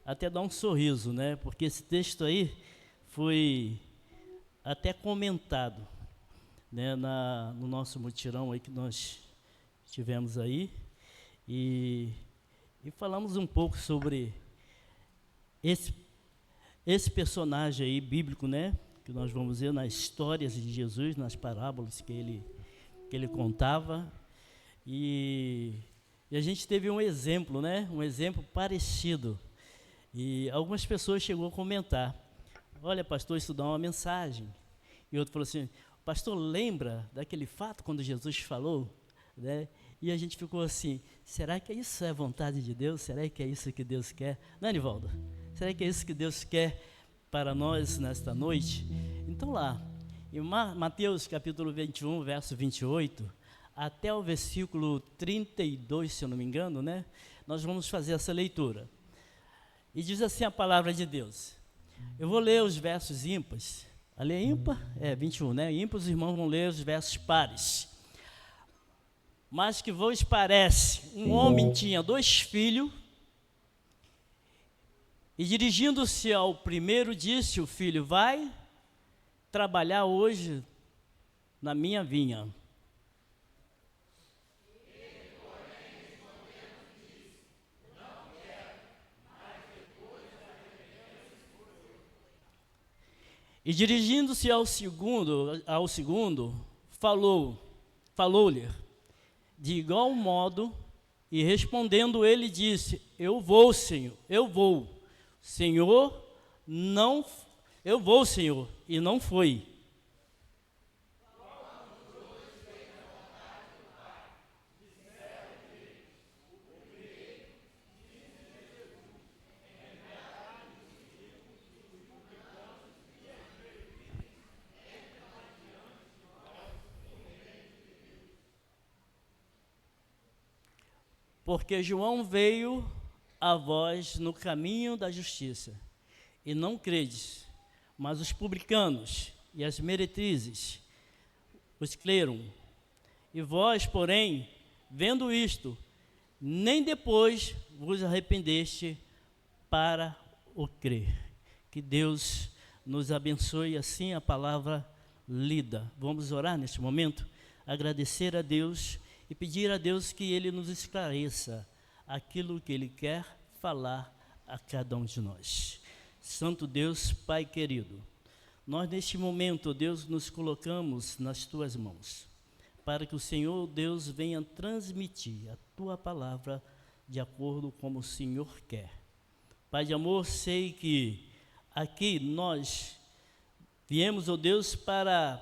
até dar um sorriso, né? Porque esse texto aí foi até comentado, né, no nosso mutirão aí que nós tivemos aí, e falamos um pouco sobre esse personagem aí bíblico, né, que nós vamos ver nas histórias de Jesus, nas parábolas que ele contava, e a gente teve um exemplo, né, um exemplo parecido, e algumas pessoas chegou a comentar: olha, pastor, isso dá uma mensagem. E outro falou assim: pastor, lembra daquele fato quando Jesus falou? Né? E a gente ficou assim: será que isso é vontade de Deus? Será que é isso que Deus quer? Não é, Nivaldo? Será que é isso que Deus quer para nós nesta noite? Então lá, em Mateus capítulo 21, verso 28, até o versículo 32, se eu não me engano, né? Nós vamos fazer essa leitura. E diz assim a palavra de Deus. Eu vou ler os versos ímpares. Ali é ímpar? 21, né? Ímpar, os irmãos vão ler os versos pares. Mas que vos parece, um homem tinha 2 filhos, e dirigindo-se ao primeiro, disse o filho: vai trabalhar hoje na minha vinha. E dirigindo-se ao segundo, falou-lhe de igual modo, e respondendo ele disse: eu vou, Senhor, eu vou. Senhor, não, eu vou, Senhor, e não foi. Porque João veio a vós no caminho da justiça, e não credes, mas os publicanos e as meretrizes os creram. E vós, porém, vendo isto, nem depois vos arrependeste para o crer. Que Deus nos abençoe assim a palavra lida. Vamos orar neste momento, agradecer a Deus e pedir a Deus que Ele nos esclareça aquilo que Ele quer falar a cada um de nós. Santo Deus, Pai querido, nós neste momento, Deus, nos colocamos nas Tuas mãos, para que o Senhor, Deus, venha transmitir a Tua palavra de acordo como o Senhor quer. Pai de amor, sei que aqui nós viemos, ó Deus, para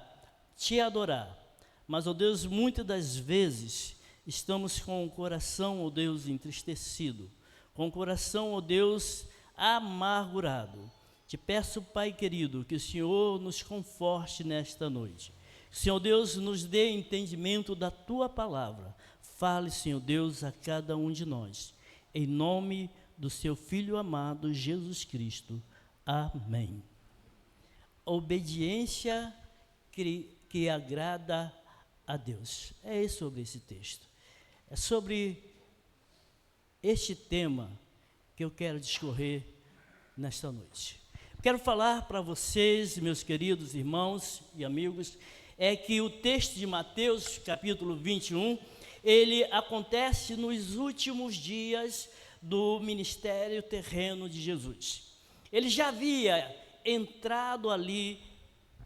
Te adorar, mas, ó Deus, muitas das vezes estamos com o coração, ó Deus, entristecido, com o coração, ó Deus, amargurado. Te peço, Pai querido, que o Senhor nos conforte nesta noite. Senhor Deus, nos dê entendimento da Tua palavra. Fale, Senhor Deus, a cada um de nós. Em nome do Seu Filho amado, Jesus Cristo. Amém. Obediência que agrada a Deus. É sobre esse texto. É sobre este tema que eu quero discorrer nesta noite. Quero falar para vocês, meus queridos irmãos e amigos, é que o texto de Mateus, capítulo 21, ele acontece nos últimos dias do ministério terreno de Jesus. Ele já havia entrado ali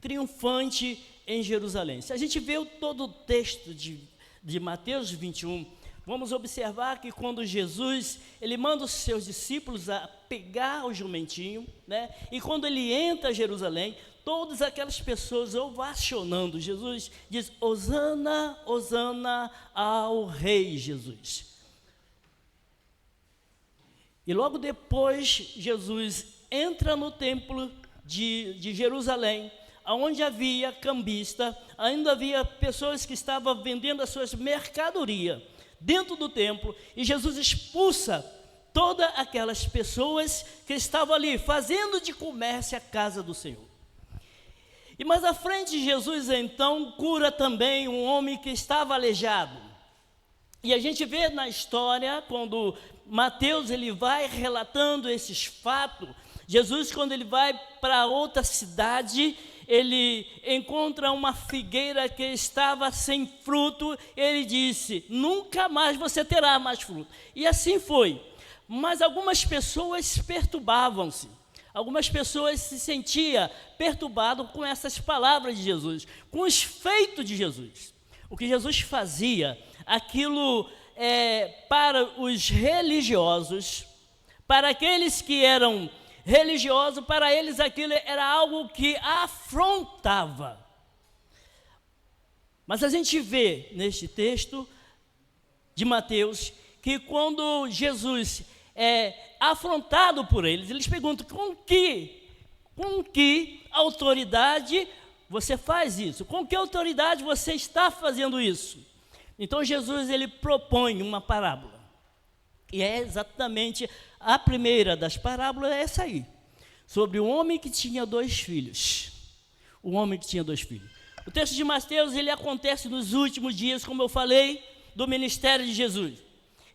triunfante em Jerusalém. Se a gente vê todo o texto de Mateus 21, vamos observar que quando Jesus, ele manda os seus discípulos a pegar o jumentinho, né? E quando ele entra em Jerusalém, todas aquelas pessoas ovacionando Jesus, diz: Hosana, Hosana ao Rei Jesus. E logo depois, Jesus entra no templo de Jerusalém, onde havia cambista, ainda havia pessoas que estavam vendendo as suas mercadorias dentro do templo, e Jesus expulsa todas aquelas pessoas que estavam ali, fazendo de comércio a casa do Senhor. E mais à frente, Jesus então cura também um homem que estava aleijado. E a gente vê na história, quando Mateus ele vai relatando esses fatos. Jesus, quando ele vai para outra cidade, ele encontra uma figueira que estava sem fruto. Ele disse: nunca mais você terá mais fruto. E assim foi. Mas algumas pessoas perturbavam-se. Algumas pessoas se sentiam perturbadas com essas palavras de Jesus, com os feitos de Jesus. O que Jesus fazia, aquilo para os religiosos, para aqueles que eram religiosos, para eles aquilo era algo que afrontava. Mas a gente vê neste texto de Mateus que quando Jesus é afrontado por eles perguntam: com que autoridade você faz isso? Com que autoridade você está fazendo isso? Então Jesus ele propõe uma parábola. E é exatamente a primeira das parábolas, é essa aí, sobre o homem que tinha 2 filhos. O homem que tinha 2 filhos. O texto de Mateus ele acontece nos últimos dias, como eu falei, do ministério de Jesus.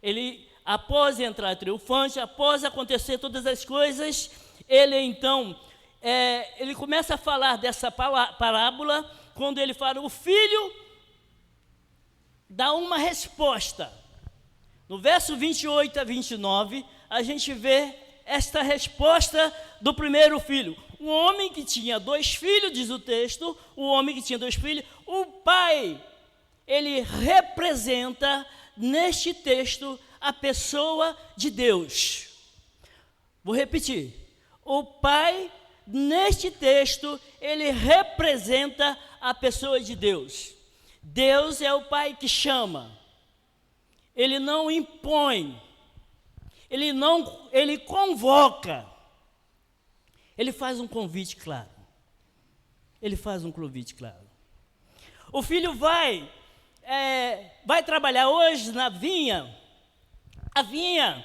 Ele, após entrar triunfante, após acontecer todas as coisas, ele então, ele começa a falar dessa parábola, quando ele fala, o filho dá uma resposta. No verso 28 a 29, a gente vê esta resposta do primeiro filho. Um homem que tinha 2 filhos, diz o texto, o homem que tinha 2 filhos, o pai, ele representa neste texto a pessoa de Deus. Vou repetir. O pai, neste texto, ele representa a pessoa de Deus. Deus é o pai que chama. Ele não impõe. Ele convoca. Ele faz um convite claro. Ele faz um convite claro. O filho vai trabalhar hoje na vinha. A vinha,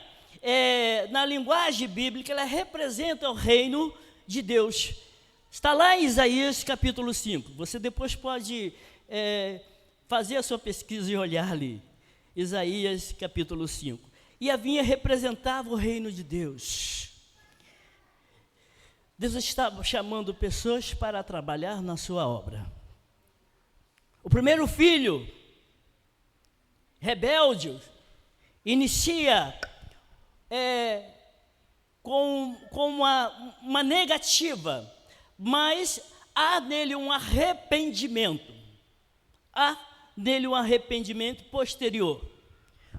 na linguagem bíblica, ela representa o reino de Deus. Está lá em Isaías capítulo 5. Você depois pode fazer a sua pesquisa e olhar ali. Isaías capítulo 5. E a vinha representava o reino de Deus. Deus estava chamando pessoas para trabalhar na sua obra. O primeiro filho, rebelde, inicia com uma negativa, mas há nele um arrependimento. Há nele um arrependimento posterior.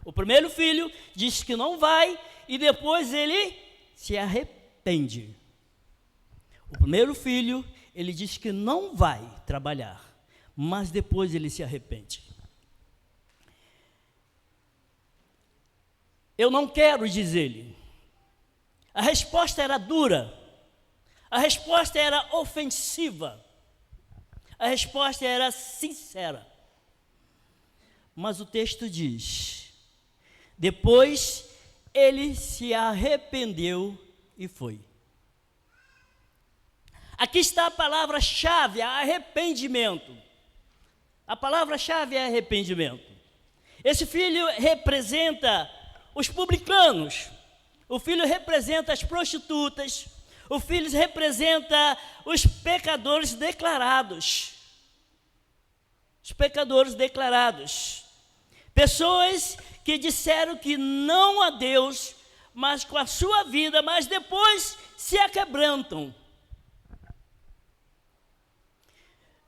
O primeiro filho diz que não vai e depois ele se arrepende. O primeiro filho, ele diz que não vai trabalhar, mas depois ele se arrepende. Eu não quero, diz ele. A resposta era dura. A resposta era ofensiva. A resposta era sincera. Mas o texto diz: depois ele se arrependeu e foi. Aqui está a palavra-chave, arrependimento. A palavra-chave é arrependimento. Esse filho representa os publicanos, o filho representa as prostitutas, o filho representa os pecadores declarados. Os pecadores declarados. Pessoas que disseram que não a Deus, mas com a sua vida, mas depois se aquebrantam.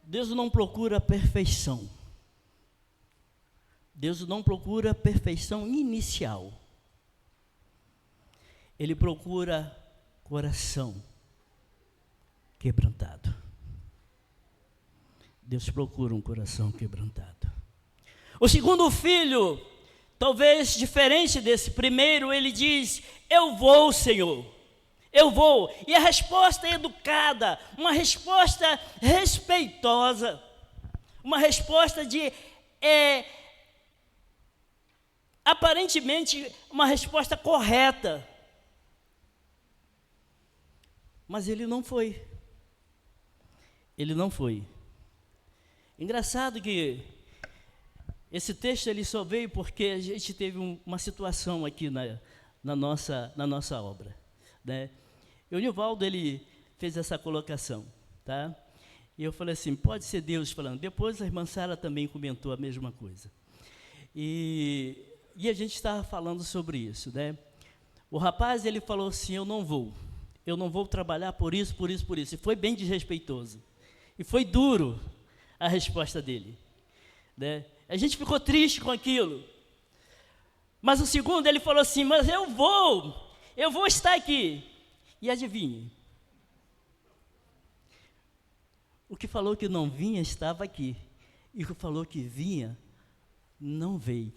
Deus não procura perfeição. Deus não procura perfeição inicial. Ele procura coração quebrantado. Deus procura um coração quebrantado. O segundo filho, talvez diferente desse primeiro, ele diz: eu vou, Senhor. Eu vou. E a resposta é educada, uma resposta respeitosa, uma resposta de, aparentemente, uma resposta correta. Mas ele não foi. Ele não foi. Engraçado que esse texto ele só veio porque a gente teve uma situação aqui na nossa obra, né? E o Nivaldo, ele fez essa colocação, tá? E eu falei assim, pode ser Deus falando. Depois a irmã Sara também comentou a mesma coisa. E a gente estava falando sobre isso, né? O rapaz, ele falou assim, eu não vou trabalhar por isso, por isso, por isso. E foi bem desrespeitoso. E foi duro a resposta dele, né? A gente ficou triste com aquilo. Mas o segundo, ele falou assim, mas eu vou estar aqui. E adivinhe, o que falou que não vinha estava aqui, e o que falou que vinha não veio.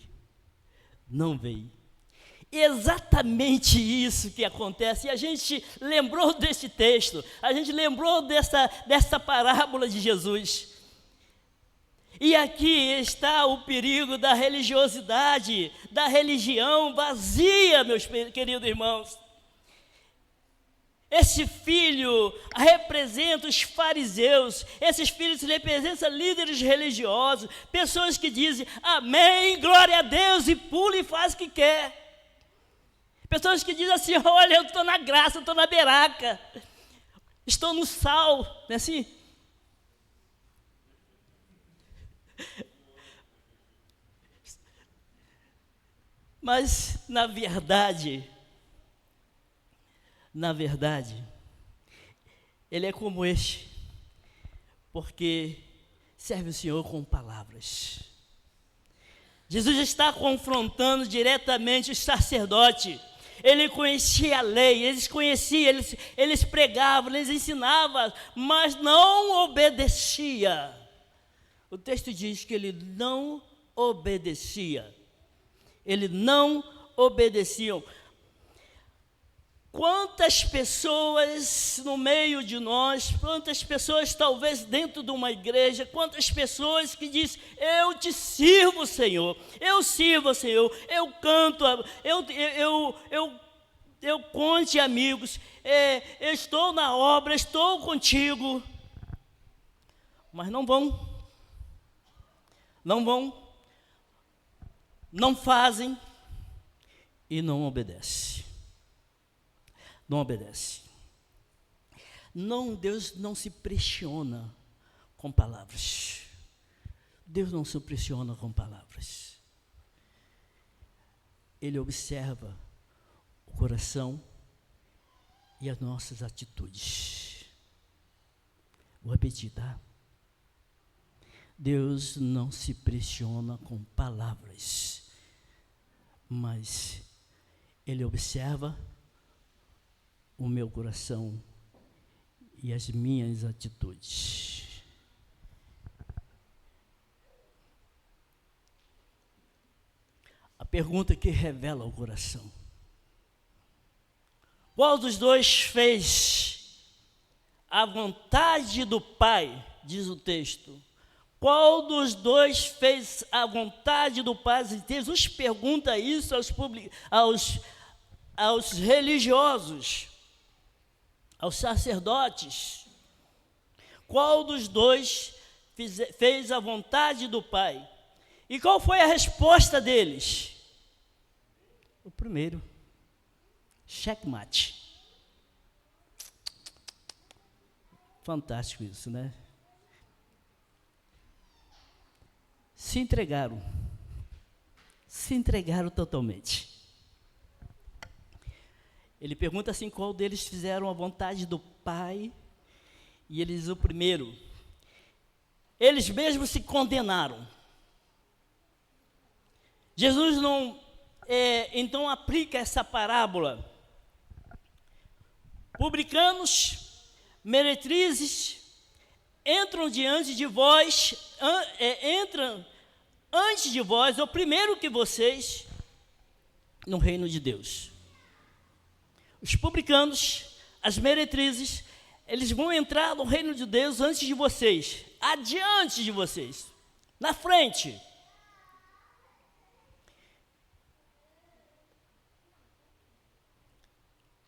Exatamente isso que acontece. E a gente lembrou desse texto, a gente lembrou dessa parábola de Jesus. E aqui está o perigo da religiosidade, da religião vazia, meus queridos irmãos. Esse filho representa os fariseus, esses filhos representam líderes religiosos, pessoas que dizem amém, glória a Deus, e pula e faz o que quer. Pessoas que dizem assim, olha, eu estou na graça, eu estou na beiraca, estou no sal, não é assim? Mas, na verdade, ele é como este, porque serve o Senhor com palavras. Jesus está confrontando diretamente os sacerdotes. Ele conhecia a lei, eles conheciam, eles pregavam, eles ensinavam, mas não obedecia. O texto diz que ele não obedecia. Eles não obedeciam. Quantas pessoas no meio de nós, quantas pessoas talvez dentro de uma igreja, quantas pessoas que dizem, eu te sirvo, Senhor, eu sirvo, Senhor, eu canto, eu conte amigos, eu estou na obra, estou contigo, mas não fazem e não obedecem. Deus não se pressiona com palavras. Deus não se pressiona com palavras. Ele observa o coração e as nossas atitudes. Vou repetir, tá? Deus não se pressiona com palavras, mas Ele observa o meu coração e as minhas atitudes. A pergunta que revela o coração: qual dos dois fez a vontade do Pai? Diz o texto. Qual dos dois fez a vontade do Pai? Jesus pergunta isso aos religiosos, aos sacerdotes. Qual dos dois fez a vontade do Pai? E qual foi a resposta deles? O primeiro. Checkmate. Fantástico isso, né? Se entregaram totalmente. Ele pergunta assim, qual deles fizeram a vontade do Pai? E ele diz o primeiro. Eles mesmos se condenaram. Jesus não, então aplica essa parábola. Publicanos, meretrizes, entram diante de vós, entram antes de vós, ou primeiro que vocês, no reino de Deus. Os publicanos, as meretrizes, eles vão entrar no reino de Deus antes de vocês, adiante de vocês, na frente.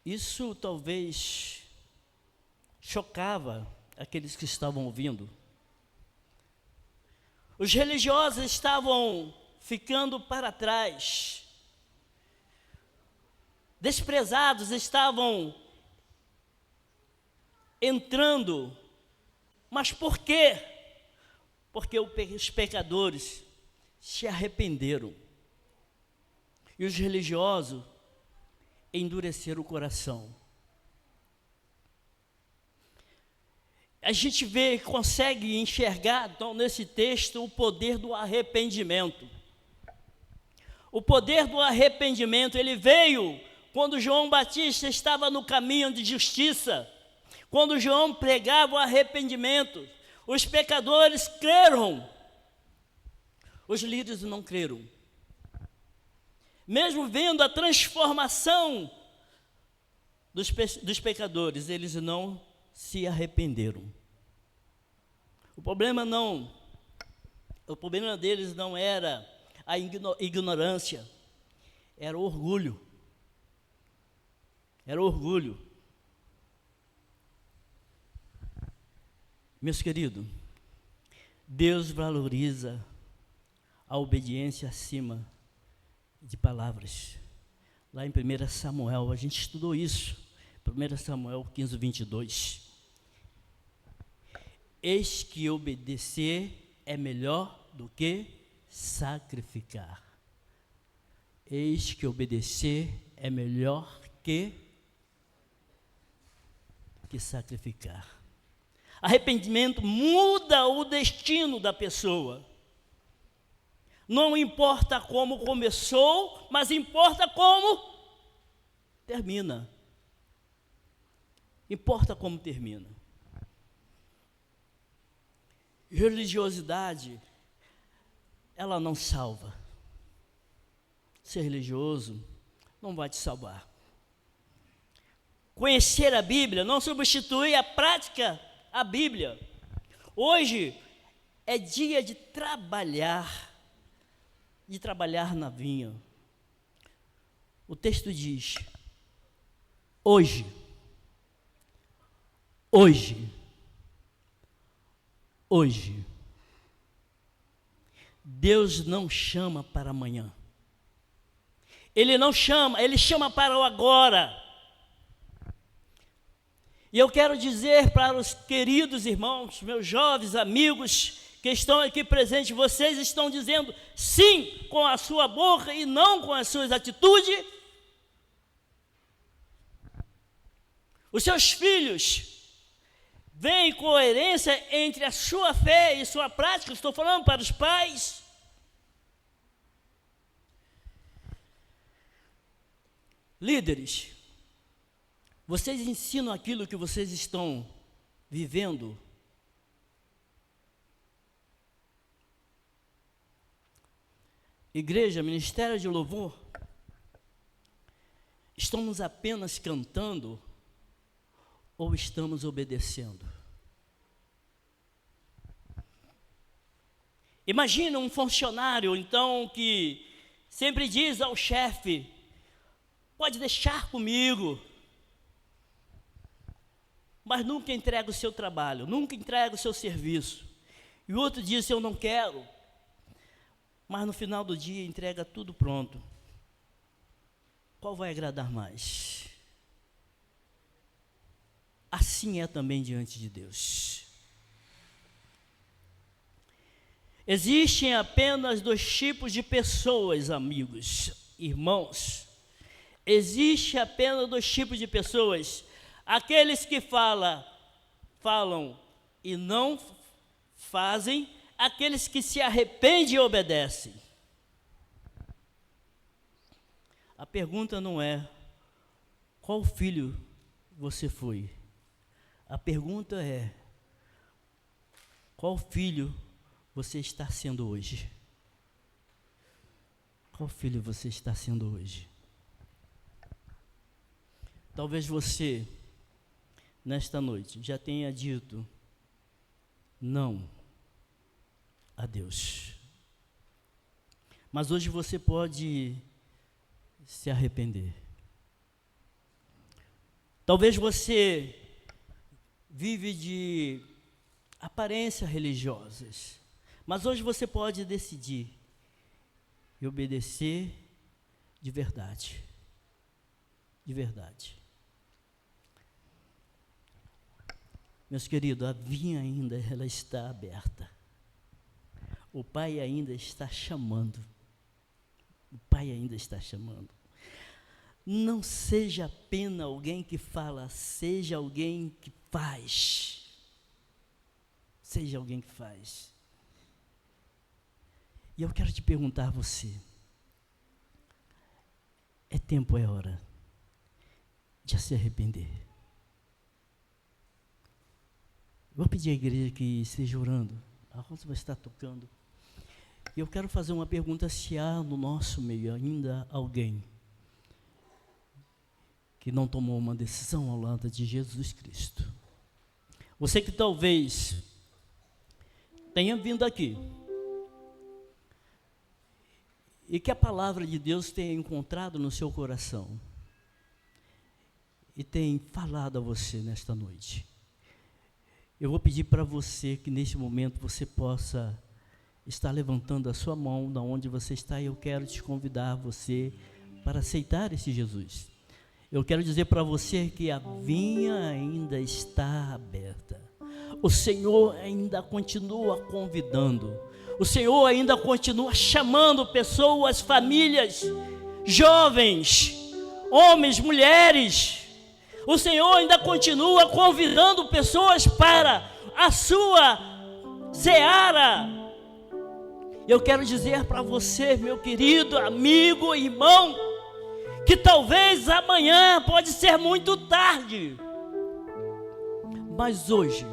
Isso talvez chocava aqueles que estavam ouvindo. Os religiosos estavam ficando para trás. desprezados estavam entrando. Mas por quê? Porque os pecadores se arrependeram. E os religiosos endureceram o coração. A gente vê, consegue enxergar, então, nesse texto, o poder do arrependimento. O poder do arrependimento, ele veio quando João Batista estava no caminho de justiça. Quando João pregava o arrependimento, os pecadores creram, os líderes não creram. Mesmo vendo a transformação dos pecadores, eles não se arrependeram. O problema deles não era a ignorância, era o orgulho. Era o orgulho. Meus queridos, Deus valoriza a obediência acima de palavras. Lá em 1 Samuel, a gente estudou isso. 1 Samuel 15, 22. Eis que obedecer é melhor do que sacrificar. Eis que obedecer é melhor que sacrificar. Arrependimento muda o destino da pessoa. Não importa como começou, mas importa como termina. Importa como termina. Religiosidade, ela não salva. Ser religioso não vai te salvar. Conhecer a Bíblia não substitui a prática a Bíblia. Hoje é dia de trabalhar na vinha. O texto diz: hoje, Deus não chama para amanhã. Ele não chama, Ele chama para o agora. E eu quero dizer para os queridos irmãos, meus jovens amigos que estão aqui presentes, vocês estão dizendo sim com a sua boca e não com as suas atitudes. Os seus filhos veem coerência entre a sua fé e sua prática. Estou falando para os pais. Líderes, vocês ensinam aquilo que vocês estão vivendo? Igreja, ministério de louvor, estamos apenas cantando ou estamos obedecendo? Imagina um funcionário, então, que sempre diz ao chefe: pode deixar comigo, mas nunca entrega o seu trabalho, nunca entrega o seu serviço. E o outro diz: eu não quero, mas no final do dia entrega tudo pronto. Qual vai agradar mais? Assim é também diante de Deus. Existem apenas dois tipos de pessoas, amigos, irmãos. Existem apenas dois tipos de pessoas: aqueles que falam e não fazem, aqueles que se arrependem e obedecem. A pergunta não é qual filho você foi. A pergunta é qual filho você está sendo hoje. Qual filho você está sendo hoje? Talvez você, nesta noite, já tenha dito não a Deus. Mas hoje você pode se arrepender. Talvez você vive de aparências religiosas, mas hoje você pode decidir e obedecer de verdade. de verdade. Meus queridos, a vinha ainda ela está aberta. O Pai ainda está chamando. O Pai ainda está chamando. Não seja apenas alguém que fala, seja alguém que faz. Seja alguém que faz. E eu quero te perguntar a você, é tempo, é hora de se arrepender. Vou pedir à igreja que esteja orando. A Rosa vai estar tocando. E eu quero fazer uma pergunta: se há no nosso meio ainda alguém que não tomou uma decisão ao lado de Jesus Cristo. Você que talvez tenha vindo aqui e que a palavra de Deus tenha encontrado no seu coração e tem falado a você nesta noite. Eu vou pedir para você que neste momento você possa estar levantando a sua mão da onde você está, e eu quero te convidar você para aceitar esse Jesus. Eu quero dizer para você que a vinha ainda está aberta. O Senhor ainda continua convidando. O Senhor ainda continua chamando pessoas, famílias, jovens, homens, mulheres. O Senhor ainda continua convidando pessoas para a sua seara. Eu quero dizer para você, meu querido amigo, irmão, que talvez amanhã pode ser muito tarde, mas hoje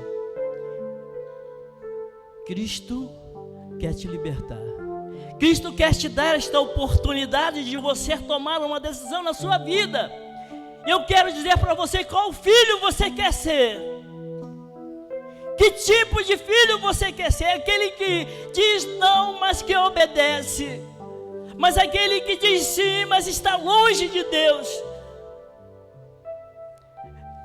Cristo quer te libertar. Cristo quer te dar esta oportunidade de você tomar uma decisão na sua vida. Eu quero dizer para você qual filho você quer ser. Que tipo de filho você quer ser? Aquele que diz não, mas que obedece. Mas aquele que diz sim, mas está longe de Deus.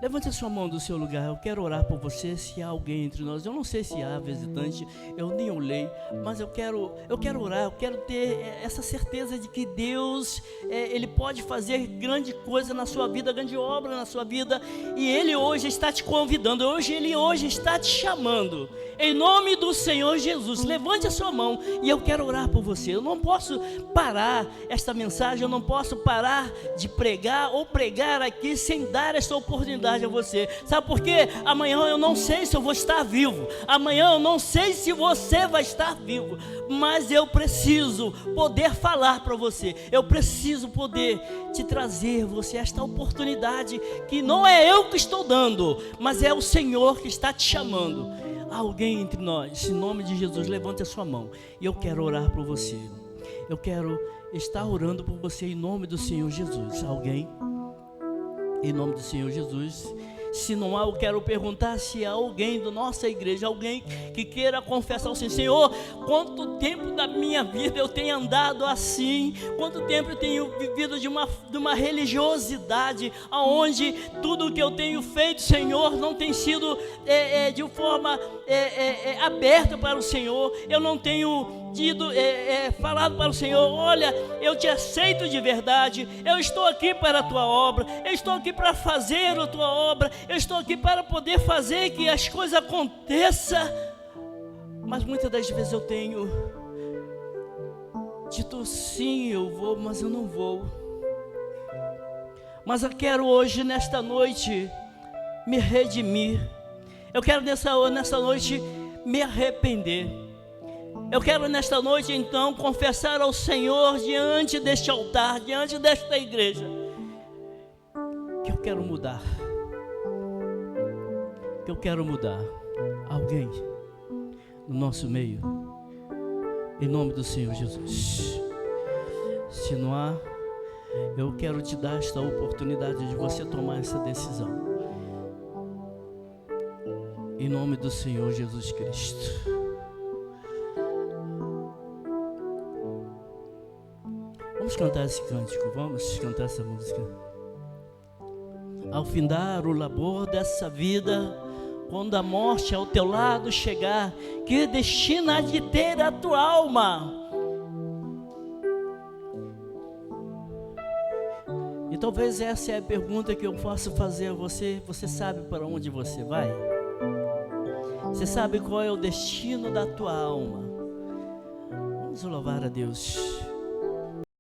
Levante a sua mão do seu lugar. Eu quero orar por você. Se há alguém entre nós, eu não sei se há visitante, eu nem olhei, mas eu quero orar. Eu quero ter essa certeza de que Deus, Ele pode fazer grande coisa na sua vida, grande obra na sua vida, e Ele hoje está te convidando. Ele hoje está te chamando. Em nome do Senhor Jesus, levante a sua mão e eu quero orar por você. Eu não posso parar esta mensagem, eu não posso parar de pregar ou pregar aqui sem dar esta oportunidade a você. Sabe por quê? Amanhã eu não sei se eu vou estar vivo. Amanhã eu não sei se você vai estar vivo. Mas eu preciso poder falar para você. Eu preciso poder te trazer você esta oportunidade que não é eu que estou dando, mas é o Senhor que está te chamando. Alguém entre nós, em nome de Jesus, levante a sua mão e eu quero orar por você. Eu quero estar orando por você em nome do Senhor Jesus. Alguém? Em nome do Senhor Jesus. Se não há, eu quero perguntar se há alguém da nossa igreja, alguém que queira confessar ao Senhor: quanto tempo da minha vida eu tenho andado assim, quanto tempo eu tenho vivido de uma religiosidade, onde tudo que eu tenho feito, Senhor, não tem sido de forma aberta para o Senhor. Eu não tenho falado para o Senhor: olha, eu te aceito de verdade, eu estou aqui para a tua obra, eu estou aqui para fazer a tua obra, eu estou aqui para poder fazer que as coisas aconteçam. Mas muitas das vezes eu tenho dito sim, eu vou, mas eu não vou. Mas eu quero hoje, nesta noite, me redimir. Eu quero nessa noite me arrepender. Eu quero nesta noite então confessar ao Senhor diante deste altar, diante desta igreja, que eu quero mudar. Que eu quero mudar. Alguém no nosso meio, em nome do Senhor Jesus. Se não há, eu quero te dar esta oportunidade de você tomar essa decisão. Em nome do Senhor Jesus Cristo. Vamos cantar esse cântico, vamos cantar essa música. Ao findar o labor dessa vida, quando a morte ao teu lado chegar, que destino há de ter a tua alma? E talvez essa é a pergunta que eu posso fazer a você. Você sabe para onde você vai? Você sabe qual é o destino da tua alma? Vamos louvar a Deus.